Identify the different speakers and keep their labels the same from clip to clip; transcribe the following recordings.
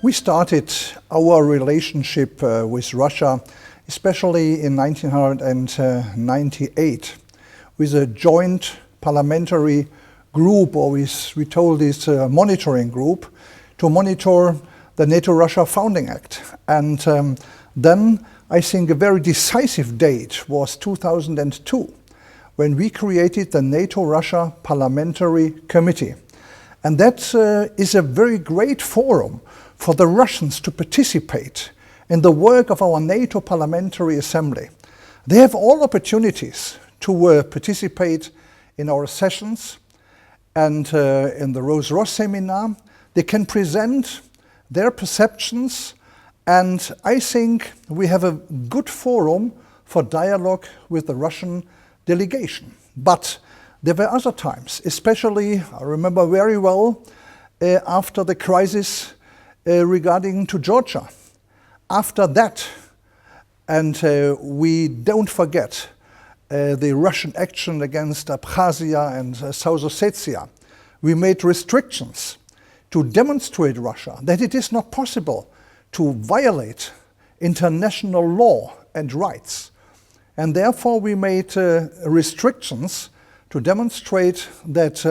Speaker 1: We started our relationship with Russia, especially in 1998, with a joint parliamentary group, or we told this monitoring group, to monitor the NATO-Russia Founding Act. And then I think a very decisive date was 2002, when we created the NATO-Russia Parliamentary Committee. And that is a very great forum for the Russians to participate in the work of our NATO Parliamentary Assembly. They have all opportunities to participate in our sessions, and in the Rose-Ross seminar they can present their perceptions, and I think we have a good forum for dialogue with the Russian delegation. But there were other times, especially I remember very well after the crisis regarding to Georgia. After that, and we don't forget the Russian action against Abkhazia and South Ossetia, we made restrictions to demonstrate Russia that it is not possible to violate international law and rights. And therefore we made restrictions to demonstrate that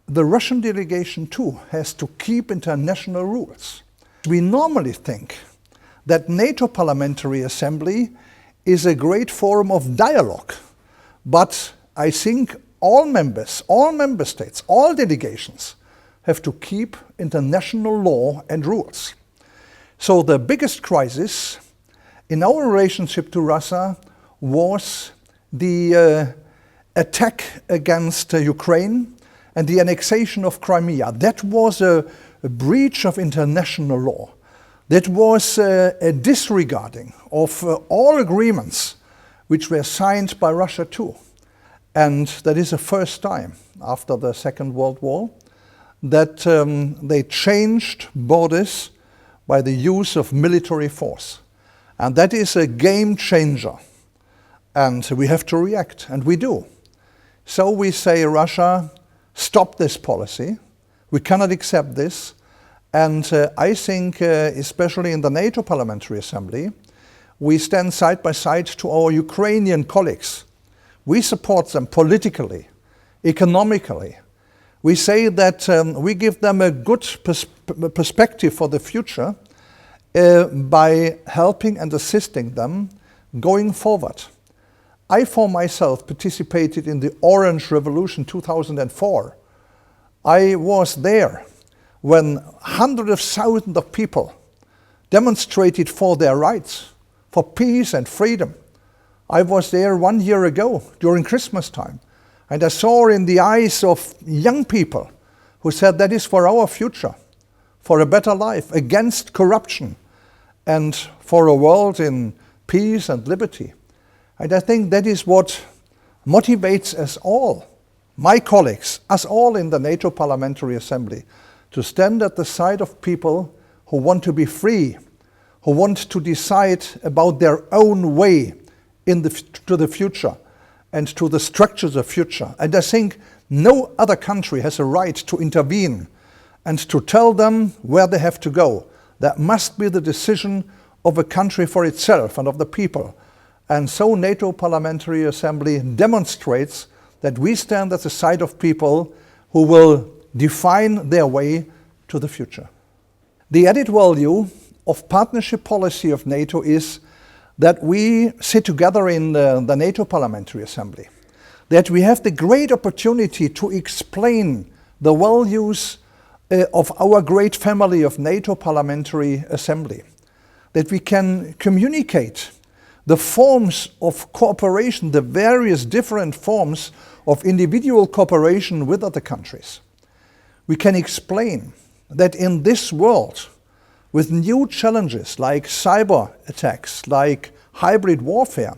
Speaker 1: the Russian delegation too has to keep international rules. We normally think that NATO Parliamentary Assembly is a great forum of dialogue, but I think all members, all member states, all delegations have to keep international law and rules. So the biggest crisis in our relationship to Russia was the attack against Ukraine and the annexation of Crimea. That was a breach of international law. That was a disregarding of all agreements which were signed by Russia too. And that is the first time after the Second World War that they changed borders by the use of military force. And that is a game changer. And we have to react, and we do. So we say, Russia, stop this policy. We cannot accept this. And I think, especially in the NATO Parliamentary Assembly, we stand side by side to our Ukrainian colleagues. We support them politically, economically. We say that we give them a good perspective for the future by helping and assisting them going forward. I, for myself, participated in the Orange Revolution 2004. I was there when hundreds of thousands of people demonstrated for their rights, for peace and freedom. I was there 1 year ago during Christmas time, and I saw in the eyes of young people who said that is for our future, for a better life, against corruption, and for a world in peace and liberty. And I think that is what motivates us all, my colleagues, us all in the NATO Parliamentary Assembly, to stand at the side of people who want to be free, who want to decide about their own way to the future and to the structures of future. And I think no other country has a right to intervene and to tell them where they have to go. That must be the decision of a country for itself and of the people. And so NATO Parliamentary Assembly demonstrates that we stand at the side of people who will define their way to the future. The added value of partnership policy of NATO is that we sit together in the NATO Parliamentary Assembly, that we have the great opportunity to explain the values of our great family of NATO Parliamentary Assembly, that we can communicate the forms of cooperation, the various different forms of individual cooperation with other countries. We can explain that in this world, with new challenges like cyber attacks, like hybrid warfare,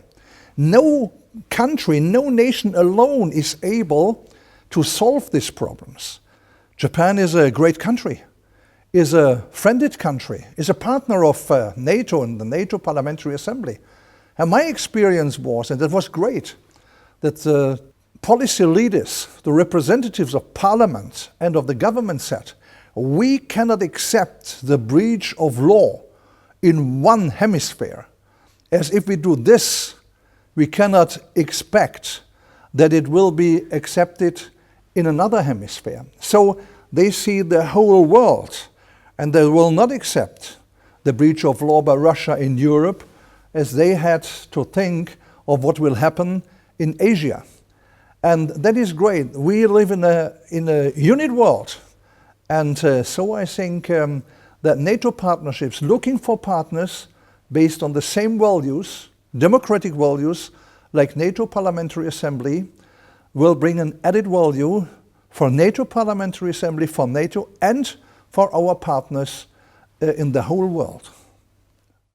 Speaker 1: no country, no nation alone is able to solve these problems. Japan is a great country, is a friended country, is a partner of NATO and the NATO Parliamentary Assembly. And my experience was, and it was great, that the policy leaders, the representatives of parliament and of the government said, we cannot accept the breach of law in one hemisphere. As if we do this, we cannot expect that it will be accepted in another hemisphere. So they see the whole world, and they will not accept the breach of law by Russia in Europe, as they had to think of what will happen in Asia. And that is great. We live in a unit world. And so I think that NATO partnerships, looking for partners based on the same values, democratic values, like NATO Parliamentary Assembly, will bring an added value for NATO Parliamentary Assembly, for NATO, and for our partners in the whole world.